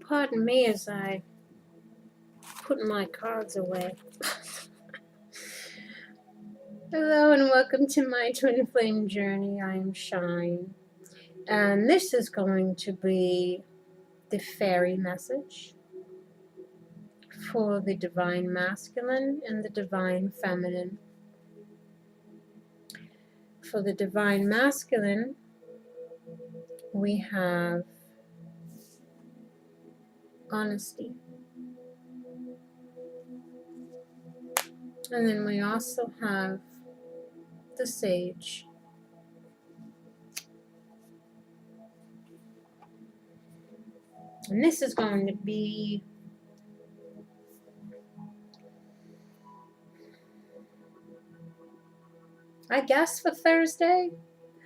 Pardon me as I put my cards away. Hello and welcome to my twin flame journey. I am Shine, and this is going to be the fairy message for the divine masculine and the divine feminine. For the divine masculine, we have honesty. And then we also have the sage. And this is going to be I guess for Thursday.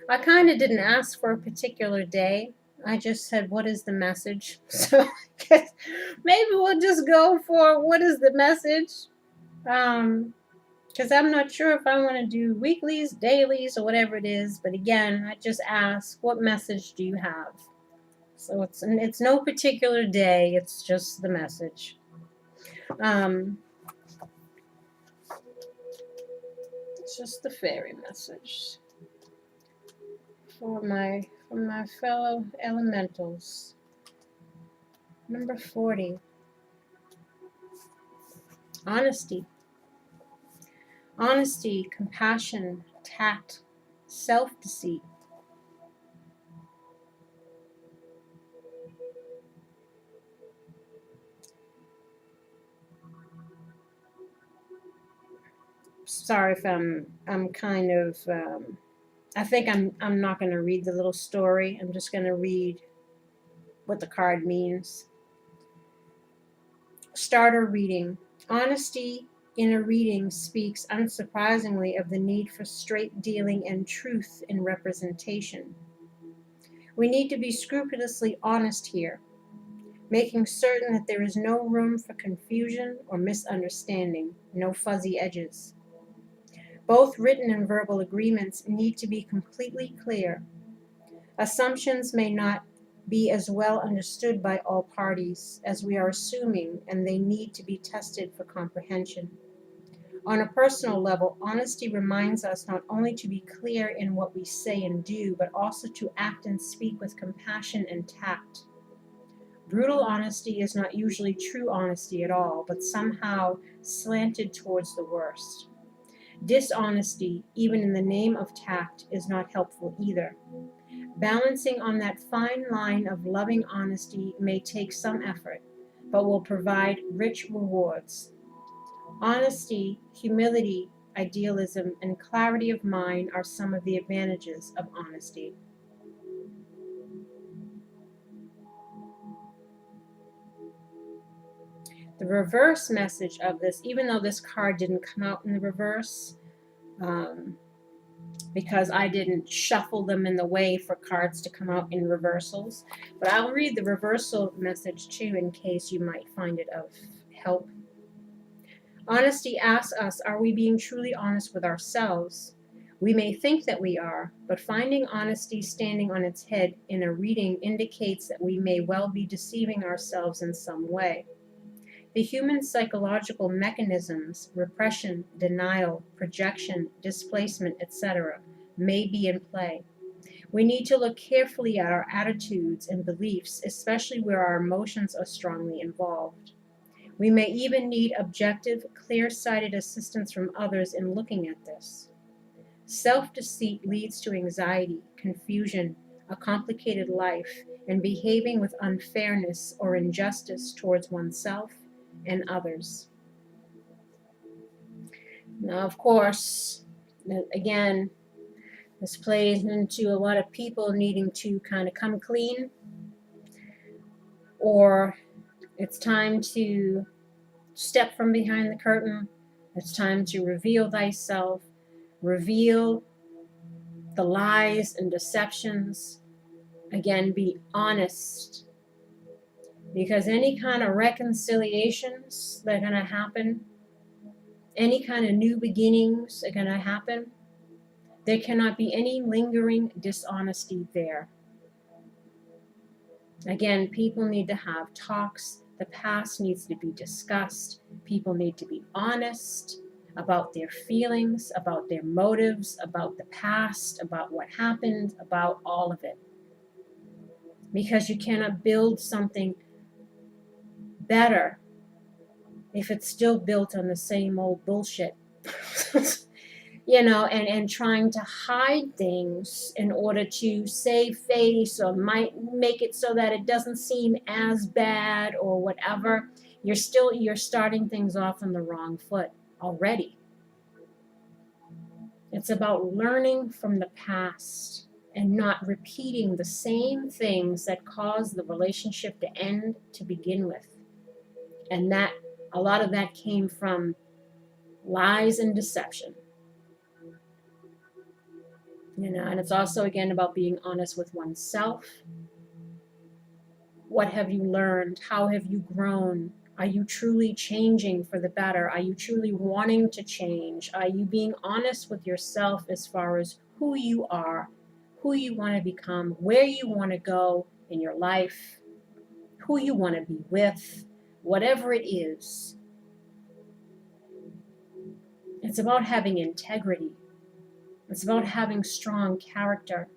I kind of didn't ask for a particular day. I just said, what is the message? So I guess maybe we'll just go for what is the message. Because I'm not sure if I want to do weeklies, dailies, or whatever it is. But again, I just ask, what message do you have? So it's no particular day. It's just the message. It's just the fairy message for my fellow elementals. Number 40. Honesty. Honesty, compassion, tact, self-deceit. Sorry if I'm kind of I think I'm not going to read the little story. I'm just going to read what the card means. Starter reading. Honesty in a reading speaks unsurprisingly of the need for straight dealing and truth in representation. We need to be scrupulously honest here, making certain that there is no room for confusion or misunderstanding, no fuzzy edges. Both written and verbal agreements need to be completely clear. Assumptions may not be as well understood by all parties as we are assuming, and they need to be tested for comprehension. On a personal level, honesty reminds us not only to be clear in what we say and do, but also to act and speak with compassion and tact. Brutal honesty is not usually true honesty at all, but somehow slanted towards the worst. Dishonesty, even in the name of tact, is not helpful either. Balancing on that fine line of loving honesty may take some effort, but will provide rich rewards. Honesty, humility, idealism, and clarity of mind are some of the advantages of honesty. The reverse message of this, even though this card didn't come out in the reverse, because I didn't shuffle them in the way for cards to come out in reversals, but I'll read the reversal message too in case you might find it of help. Honesty asks us, are we being truly honest with ourselves? We may think that we are, but finding honesty standing on its head in a reading indicates that we may well be deceiving ourselves in some way. The human psychological mechanisms, repression, denial, projection, displacement, etc., may be in play. We need to look carefully at our attitudes and beliefs, especially where our emotions are strongly involved. We may even need objective, clear-sighted assistance from others in looking at this. Self-deceit leads to anxiety, confusion, a complicated life, and behaving with unfairness or injustice towards oneself and others. Now, of course, again, this plays into a lot of people needing to kind of come clean, or it's time to step from behind the curtain. It's time to reveal thyself, reveal the lies and deceptions. Again, be honest. Because any kind of reconciliations that are going to happen, any kind of new beginnings are going to happen, there cannot be any lingering dishonesty there. Again, people need to have talks. The past needs to be discussed. People need to be honest about their feelings, about their motives, about the past, about what happened, about all of it. Because you cannot build something better if it's still built on the same old bullshit. And trying to hide things in order to save face or might make it so that it doesn't seem as bad or whatever. You're starting things off on the wrong foot already. It's about learning from the past and not repeating the same things that caused the relationship to end to begin with. And that a lot of that came from lies and deception. And it's also, again, about being honest with oneself. What have you learned? How have you grown? Are you truly changing for the better? Are you truly wanting to change? Are you being honest with yourself as far as who you are, who you want to become, where you want to go in your life, who you want to be with, whatever it is? It's about having integrity. It's about having strong character.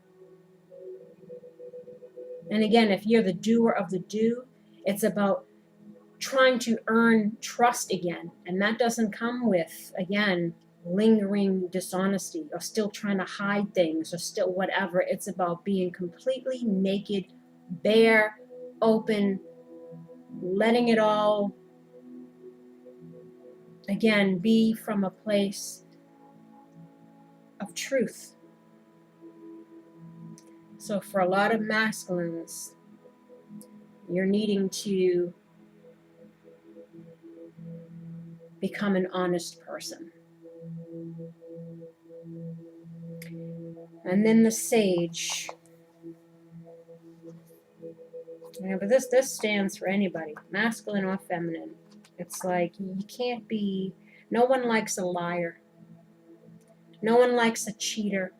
And again, if you're the doer of the do, it's about trying to earn trust again. And that doesn't come with, again, lingering dishonesty or still trying to hide things or still whatever. It's about being completely naked, bare, open, letting it all, again, be from a place of truth. So for a lot of masculines, you're needing to become an honest person. And then the sage. But this stands for anybody, masculine or feminine. It's like you can't be, no one likes a liar. No one likes a cheater.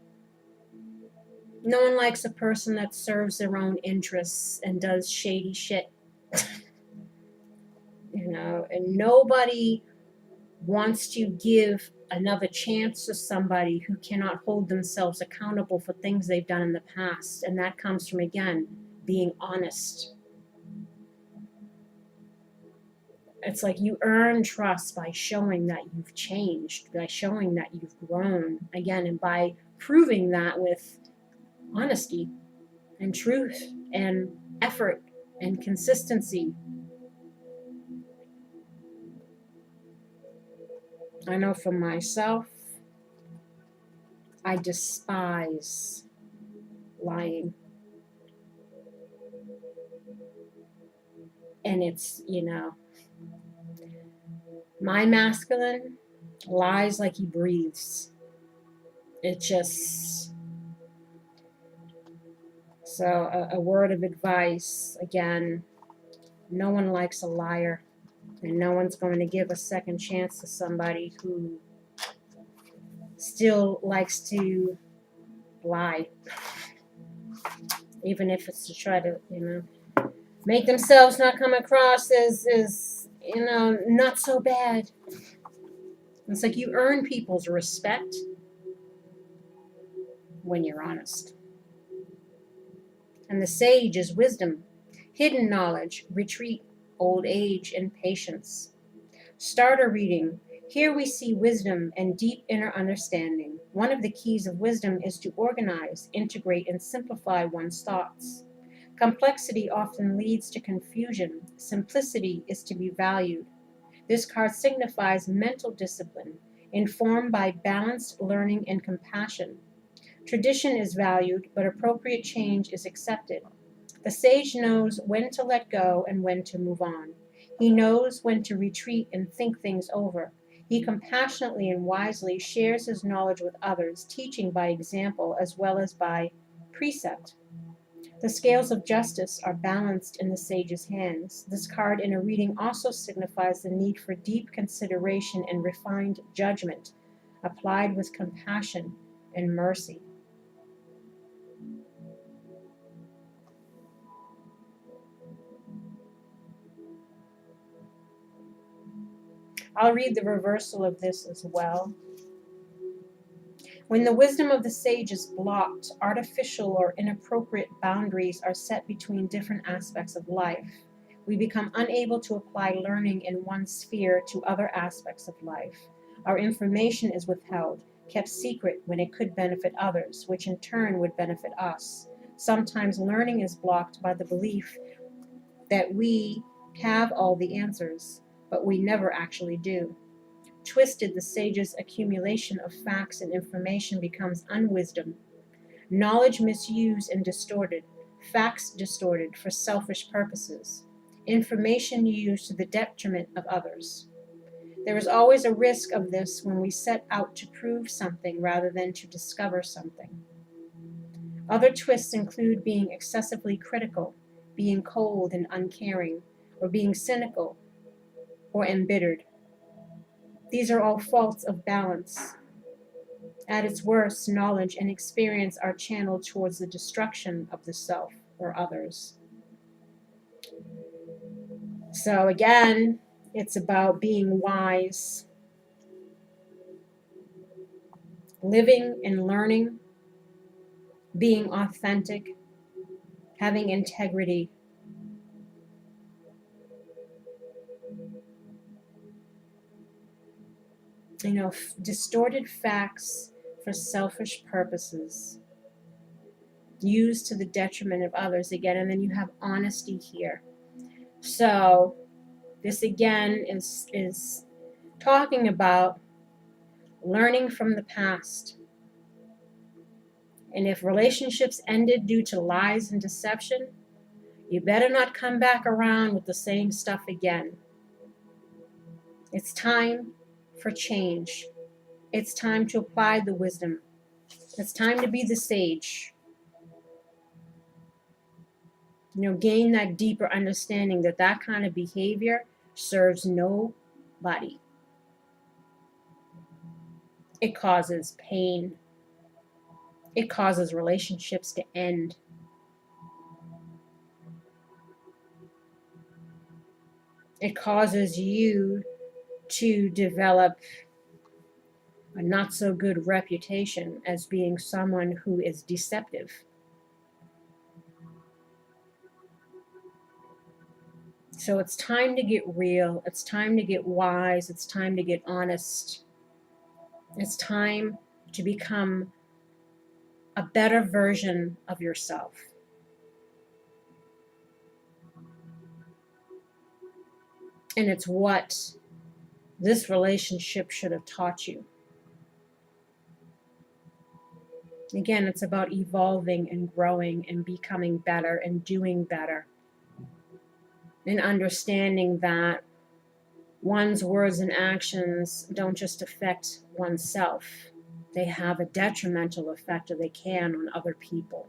No one likes a person that serves their own interests and does shady shit. And nobody wants to give another chance to somebody who cannot hold themselves accountable for things they've done in the past. And that comes from, again, being honest. It's like you earn trust by showing that you've changed, by showing that you've grown, again, and by proving that with honesty and truth and effort and consistency. I know for myself, I despise lying. And it's, my masculine lies like he breathes. It just, so a word of advice, again, no one likes a liar, and no one's going to give a second chance to somebody who still likes to lie, even if it's to try to, make themselves not come across as not so bad. It's like you earn people's respect when you're honest. And the sage is wisdom, hidden knowledge, retreat, old age, and patience. Starter reading. Here we see wisdom and deep inner understanding. One of the keys of wisdom is to organize, integrate, and simplify one's thoughts. Complexity often leads to confusion. Simplicity is to be valued. This card signifies mental discipline, informed by balanced learning and compassion. Tradition is valued, but appropriate change is accepted. The sage knows when to let go and when to move on. He knows when to retreat and think things over. He compassionately and wisely shares his knowledge with others, teaching by example as well as by precept. The scales of justice are balanced in the sage's hands. This card in a reading also signifies the need for deep consideration and refined judgment, applied with compassion and mercy. I'll read the reversal of this as well. When the wisdom of the sage is blocked, artificial or inappropriate boundaries are set between different aspects of life. We become unable to apply learning in one sphere to other aspects of life. Our information is withheld, kept secret when it could benefit others, which in turn would benefit us. Sometimes learning is blocked by the belief that we have all the answers, but we never actually do. Twisted, the sage's accumulation of facts and information becomes unwisdom. Knowledge misused and distorted, facts distorted for selfish purposes, information used to the detriment of others. There is always a risk of this when we set out to prove something rather than to discover something. Other twists include being excessively critical, being cold and uncaring, or being cynical or embittered. These are all faults of balance. At its worst, knowledge and experience are channeled towards the destruction of the self or others. So again, it's about being wise, living and learning, being authentic, having integrity. Distorted facts for selfish purposes, used to the detriment of others again, and then you have honesty here. So this again is talking about learning from the past. And if relationships ended due to lies and deception, you better not come back around with the same stuff again. It's time for change. It's time to apply the wisdom. It's time to be the sage. Gain that deeper understanding that that kind of behavior serves nobody. It causes pain. It causes relationships to end. It causes you to develop a not so good reputation as being someone who is deceptive. So it's time to get real. It's time to get wise. It's time to get honest. It's time to become a better version of yourself. And it's what this relationship should have taught you. Again, it's about evolving and growing and becoming better and doing better. And understanding that one's words and actions don't just affect oneself. They have a detrimental effect, or they can, on other people.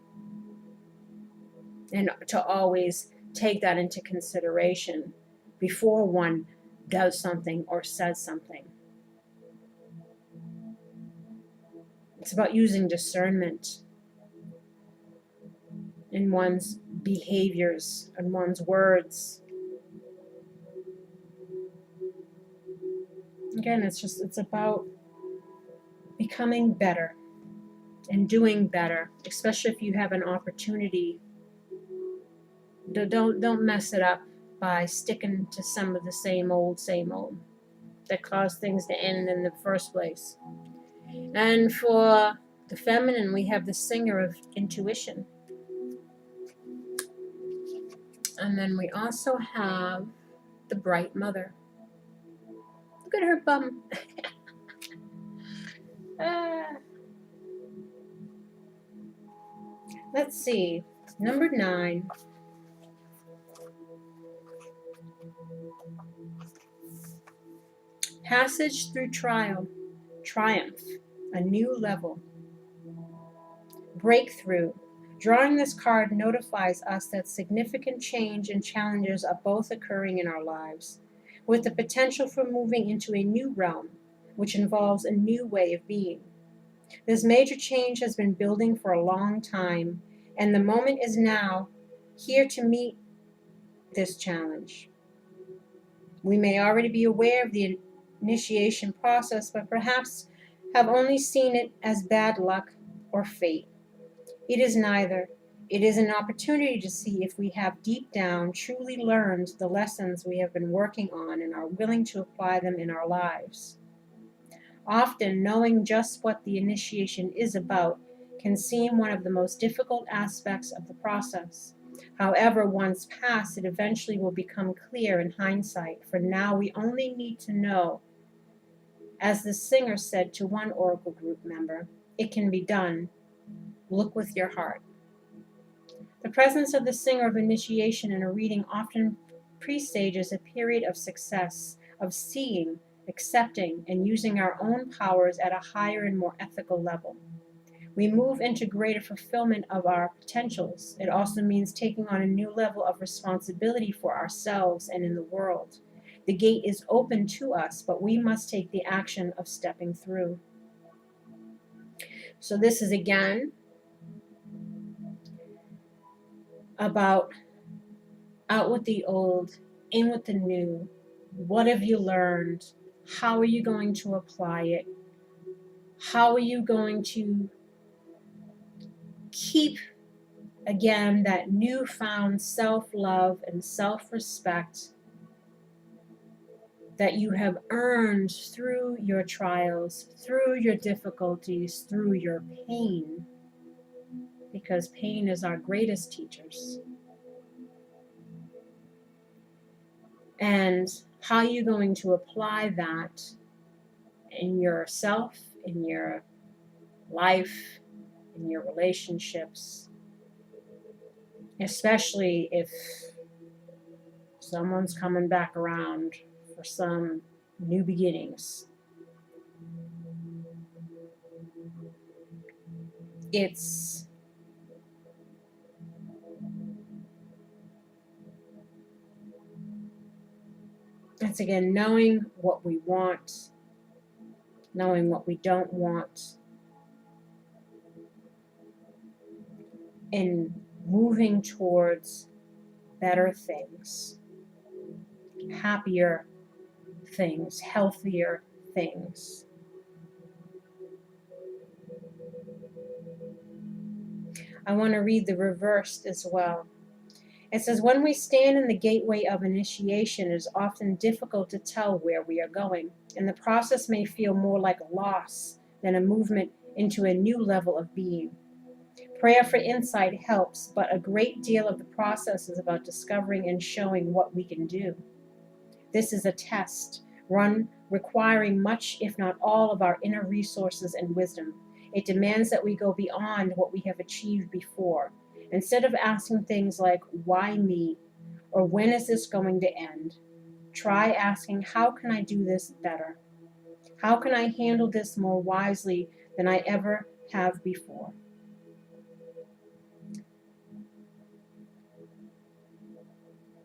And to always take that into consideration before one does something or says something. It's about using discernment in one's behaviors and one's words. Again, it's about becoming better and doing better, especially if you have an opportunity. Don't mess it up by sticking to some of the same old that caused things to end in the first place. And for the feminine, we have the singer of intuition. And then we also have the bright mother. Look at her bum. Let's see. Number 9. Passage through trial. Triumph. A new level. Breakthrough. Drawing this card notifies us that significant change and challenges are both occurring in our lives, with the potential for moving into a new realm, which involves a new way of being. This major change has been building for a long time, and the moment is now here to meet this challenge. We may already be aware of the initiation process, but perhaps have only seen it as bad luck or fate. It is neither. It is an opportunity to see if we have deep down truly learned the lessons we have been working on and are willing to apply them in our lives. Often, knowing just what the initiation is about can seem one of the most difficult aspects of the process. However, once passed, it eventually will become clear in hindsight, for now we only need to know, as the singer said to one Oracle group member, "It can be done. Look with your heart." The presence of the singer of initiation in a reading often presages a period of success, of seeing, accepting, and using our own powers at a higher and more ethical level. We move into greater fulfillment of our potentials. It also means taking on a new level of responsibility for ourselves and in the world. The gate is open to us, but we must take the action of stepping through. So this is again about out with the old, in with the new. What have you learned? How are you going to apply it? How are you going to keep, again, that newfound self-love and self-respect that you have earned through your trials, through your difficulties, through your pain? Because pain is our greatest teachers. And how are you going to apply that in yourself, in your life, in your relationships, especially if someone's coming back around for some new beginnings? It's again knowing what we want, knowing what we don't want, and moving towards better things, happier things, healthier things. I want to read the reversed as well. It says, when we stand in the gateway of initiation, it is often difficult to tell where we are going, and the process may feel more like a loss than a movement into a new level of being. Prayer for insight helps, but a great deal of the process is about discovering and showing what we can do. This is a test, one requiring much, if not all, of our inner resources and wisdom. It demands that we go beyond what we have achieved before. Instead of asking things like, why me? Or when is this going to end? Try asking, how can I do this better? How can I handle this more wisely than I ever have before?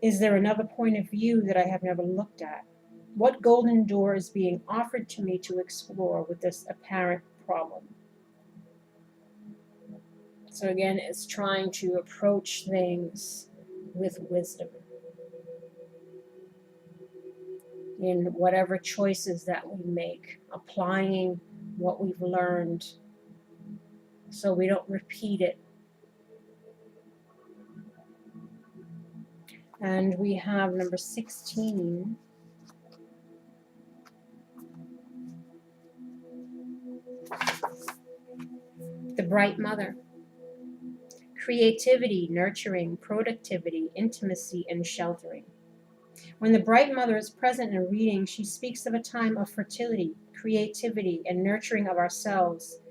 Is there another point of view that I have never looked at? What golden door is being offered to me to explore with this apparent problem? So again, it's trying to approach things with wisdom in whatever choices that we make, applying what we've learned so we don't repeat it. And we have number 16. The Bright Mother. Creativity, nurturing, productivity, intimacy, and sheltering. When the Bright Mother is present in a reading, she speaks of a time of fertility, creativity, and nurturing of ourselves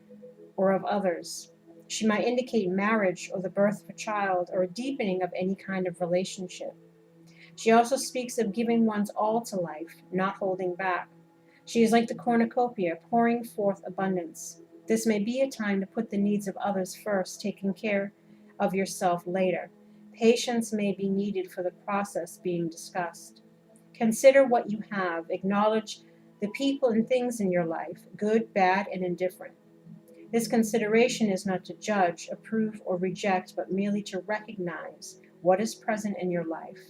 or of others. She might indicate marriage or the birth of a child or a deepening of any kind of relationship. She also speaks of giving one's all to life, not holding back. She is like the cornucopia, pouring forth abundance. This may be a time to put the needs of others first, taking care of yourself later. Patience may be needed for the process being discussed. Consider what you have. Acknowledge the people and things in your life, good, bad, and indifferent. This consideration is not to judge, approve, or reject, but merely to recognize what is present in your life.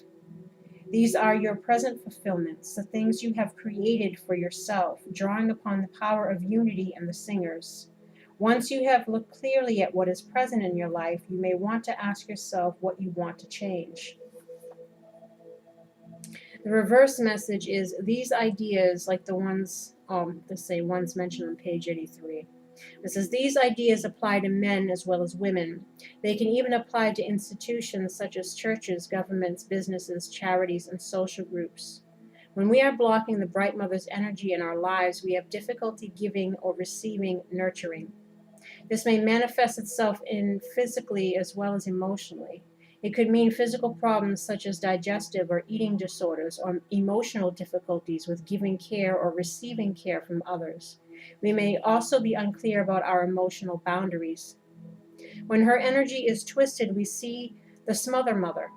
These are your present fulfillments, the things you have created for yourself, drawing upon the power of unity and the singers. Once you have looked clearly at what is present in your life, you may want to ask yourself what you want to change. The reverse message is these ideas, like the ones, let's say ones mentioned on page 83. It says these ideas apply to men as well as women. They can even apply to institutions such as churches, governments, businesses, charities, and social groups. When we are blocking the Bright Mother's energy in our lives, we have difficulty giving or receiving nurturing. This may manifest itself in physically as well as emotionally. It could mean physical problems such as digestive or eating disorders, or emotional difficulties with giving care or receiving care from others. We may also be unclear about our emotional boundaries. When her energy is twisted, we see the smother mother,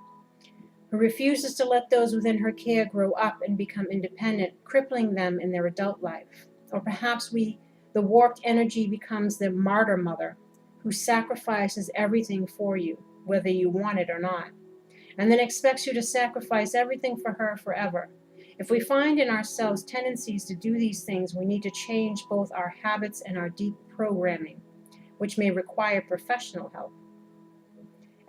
who refuses to let those within her care grow up and become independent, crippling them in their adult life. Or perhaps the warped energy becomes the martyr mother, who sacrifices everything for you, whether you want it or not, and then expects you to sacrifice everything for her forever. If we find in ourselves tendencies to do these things, we need to change both our habits and our deep programming, which may require professional help.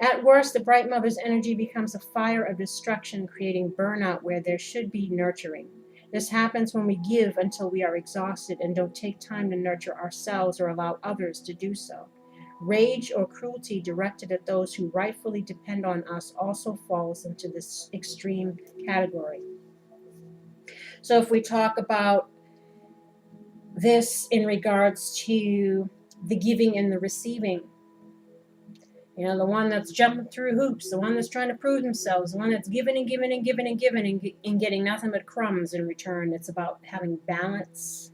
At worst, the Bright Mother's energy becomes a fire of destruction, creating burnout where there should be nurturing. This happens when we give until we are exhausted and don't take time to nurture ourselves or allow others to do so. Rage or cruelty directed at those who rightfully depend on us also falls into this extreme category. So if we talk about this in regards to the giving and the receiving, the one that's jumping through hoops, the one that's trying to prove themselves, the one that's giving and giving and giving and giving and getting nothing but crumbs in return. It's about having balance,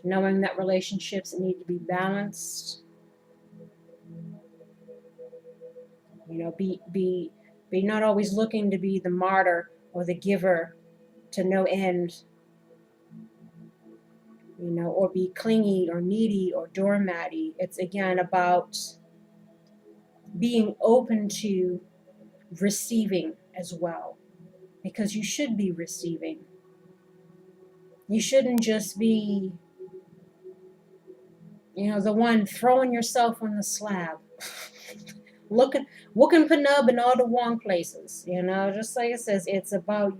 knowing that relationships need to be balanced. Be not always looking to be the martyr or the giver to no end, or be clingy or needy or doormatty. It's again about being open to receiving as well, because you should be receiving. You shouldn't just be, the one throwing yourself on the slab, looking penub in all the wrong places. Just like it says, it's about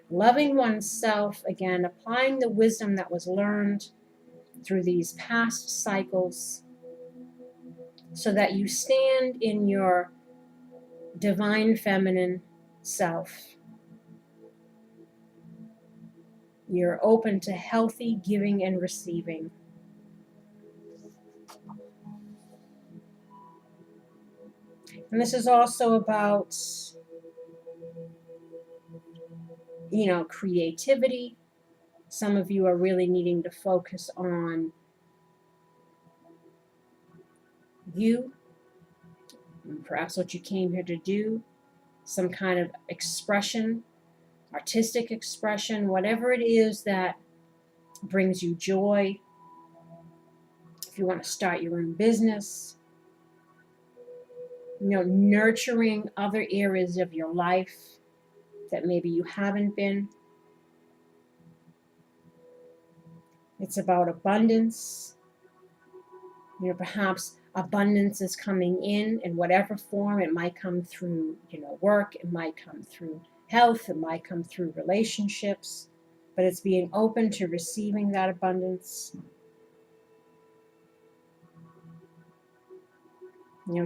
loving oneself, again, applying the wisdom that was learned through these past cycles, so that you stand in your divine feminine self. You're open to healthy giving and receiving. And this is also about, creativity. Some of you are really needing to focus on you, perhaps what you came here to do, some kind of expression, artistic expression, whatever it is that brings you joy. If you want to start your own business, nurturing other areas of your life that maybe you haven't been. It's about abundance. Perhaps abundance is coming in whatever form. It might come through, work. It might come through health. It might come through relationships. But it's being open to receiving that abundance.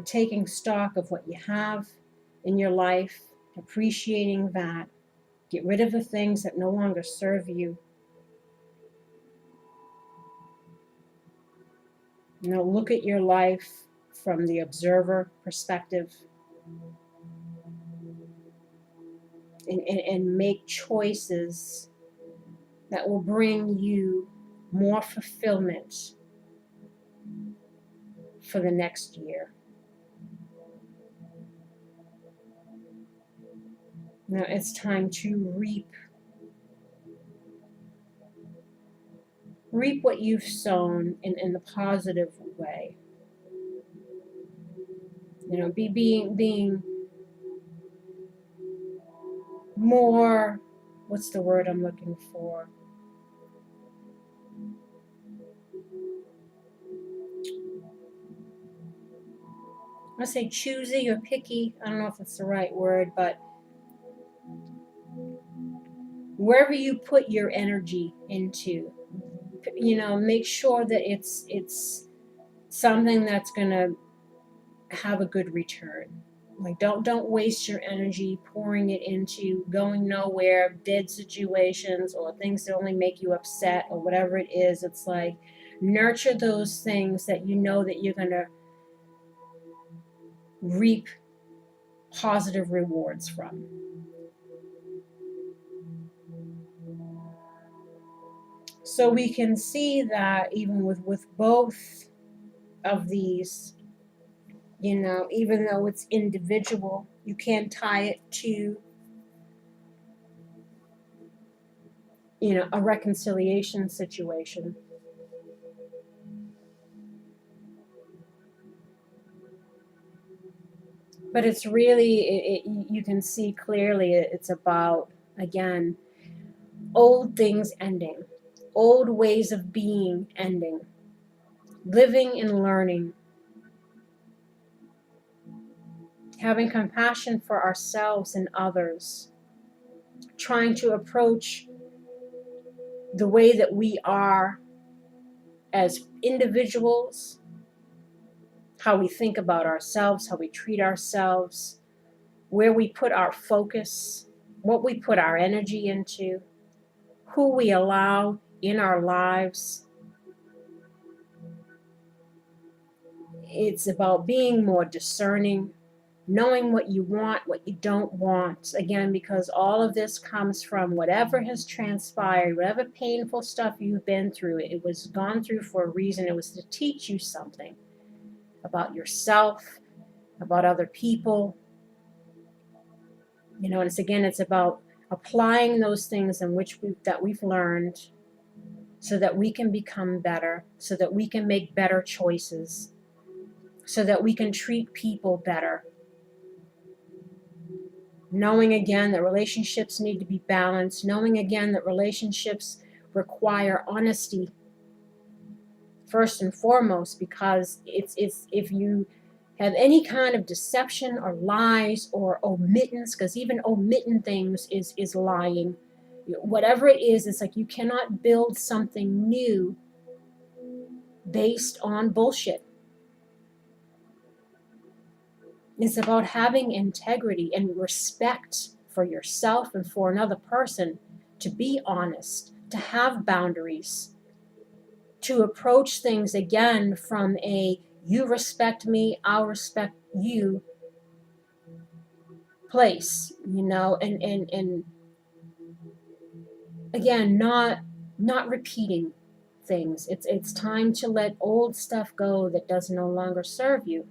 Taking stock of what you have in your life, appreciating that. Get rid of the things that no longer serve you. Look at your life from the observer perspective, and make choices that will bring you more fulfillment for the next year. Now it's time to reap what you've sown in the positive way. Being more, what's the word I'm looking for? I'm going to say choosy or picky. I don't know if it's the right word, but wherever you put your energy into, make sure that it's something that's going to have a good return. Like don't waste your energy pouring it into going nowhere, dead situations, or things that only make you upset, or whatever it is. It's like nurture those things that you know that you're going to reap positive rewards from. So we can see that even with both of these, even though it's individual, you can tie it to, a reconciliation situation. But it's really, you can see clearly it's about, again, old things ending, old ways of being ending, living and learning, having compassion for ourselves and others, trying to approach the way that we are as individuals, how we think about ourselves, how we treat ourselves, where we put our focus, what we put our energy into, who we allow in our lives. It's about being more discerning, knowing what you want, what you don't want. Again, because all of this comes from whatever has transpired, whatever painful stuff you've been through. It was gone through for a reason. It was to teach you something about yourself, about other people. And it's about applying those things in which that we've learned so that we can become better, so that we can make better choices, so that we can treat people better. Knowing again that relationships need to be balanced, knowing again that relationships require honesty first and foremost, because it's if you have any kind of deception or lies or omittance, because even omitting things is lying. Whatever it is, it's like you cannot build something new based on bullshit. It's about having integrity and respect for yourself and for another person, to be honest, to have boundaries, to approach things again from a you respect me, I'll respect you place, and again, not repeating things. It's time to let old stuff go that does no longer serve you,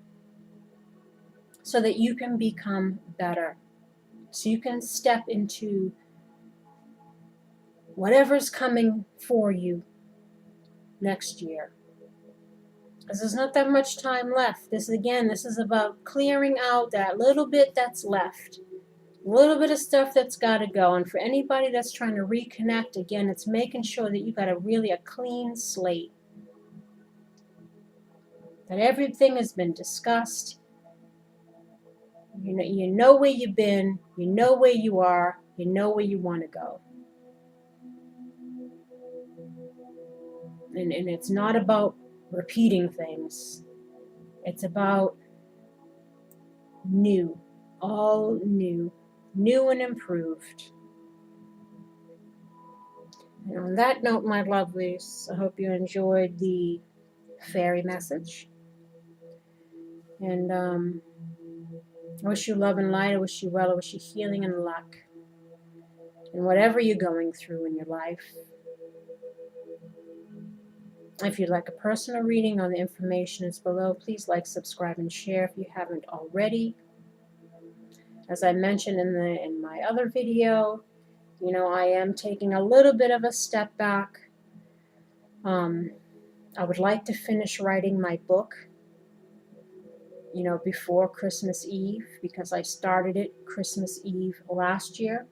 so that you can become better, so you can step into whatever's coming for you next year. Because there's not that much time left. This is about clearing out that little bit that's left. A little bit of stuff that's got to go. And for anybody that's trying to reconnect, again, it's making sure that you got a clean slate. That everything has been discussed. You know where you've been. You know where you are. You know where you want to go. And it's not about repeating things. It's about new. All new. New and improved. And on that note, my lovelies, I hope you enjoyed the fairy message. And I wish you love and light. I wish you well. I wish you healing and luck. And whatever you're going through in your life. If you'd like a personal reading, all the information is below. Please like, subscribe, and share if you haven't already. As I mentioned in my other video, I am taking a little bit of a step back. I would like to finish writing my book, before Christmas Eve, because I started it Christmas Eve last year.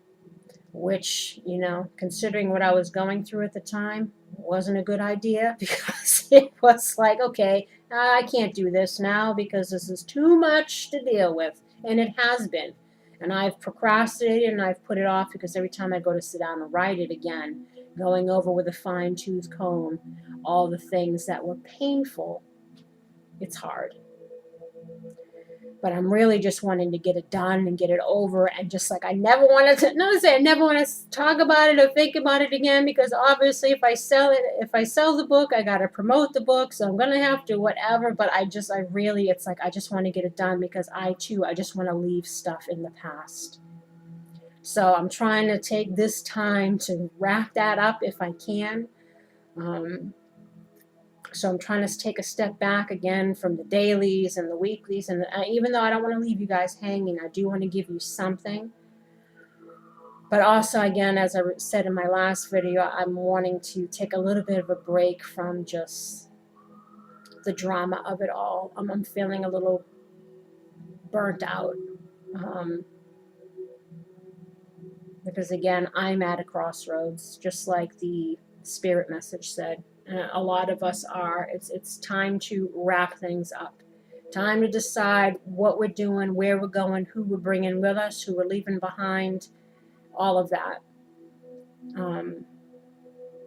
which, you know, considering what I was going through at the time, wasn't a good idea because it was like, okay, I can't do this now because this is too much to deal with. And it has been. And I've procrastinated and I've put it off because every time I go to sit down and write it again, going over with a fine-tooth comb all the things that were painful, it's hard. But I'm really just wanting to get it done and get it over, and just like I never wanted to, no, say I never want to talk about it or think about it again, because obviously if I sell it, if I sell the book, I got to promote the book, so I'm gonna have to whatever. But I really, it's like I just want to get it done because I just want to leave stuff in the past. So I'm trying to take this time to wrap that up if I can. So I'm trying to take a step back again from the dailies and the weeklies. And even though I don't want to leave you guys hanging, I do want to give you something. But also, again, as I said in my last video, I'm wanting to take a little bit of a break from just the drama of it all. I'm feeling a little burnt out. Because, again, I'm at a crossroads, just like the spirit message said. A lot of us are. It's time to wrap things up. Time to decide what we're doing, where we're going, who we're bringing with us, who we're leaving behind, all of that.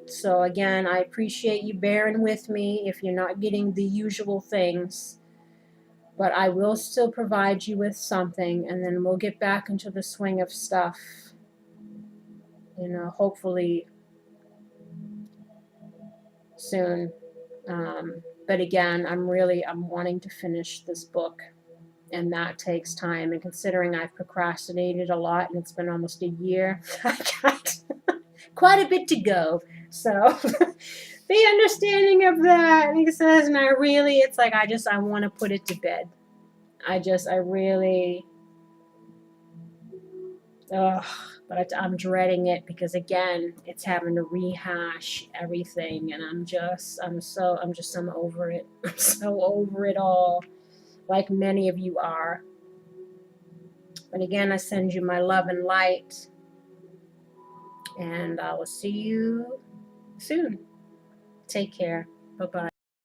So again, I appreciate you bearing with me if you're not getting the usual things. But I will still provide you with something, and then we'll get back into the swing of stuff. You know, hopefully soon. But again, I'm wanting to finish this book, and that takes time. And considering I've procrastinated a lot, and it's been almost a year, I got quite a bit to go. So be understanding of that. Like it says, and it's like I want to put it to bed. But I'm dreading it because again, it's having to rehash everything, and I'm over it. I'm so over it all, like many of you are. But again, I send you my love and light, and I will see you soon. Take care. Bye-bye.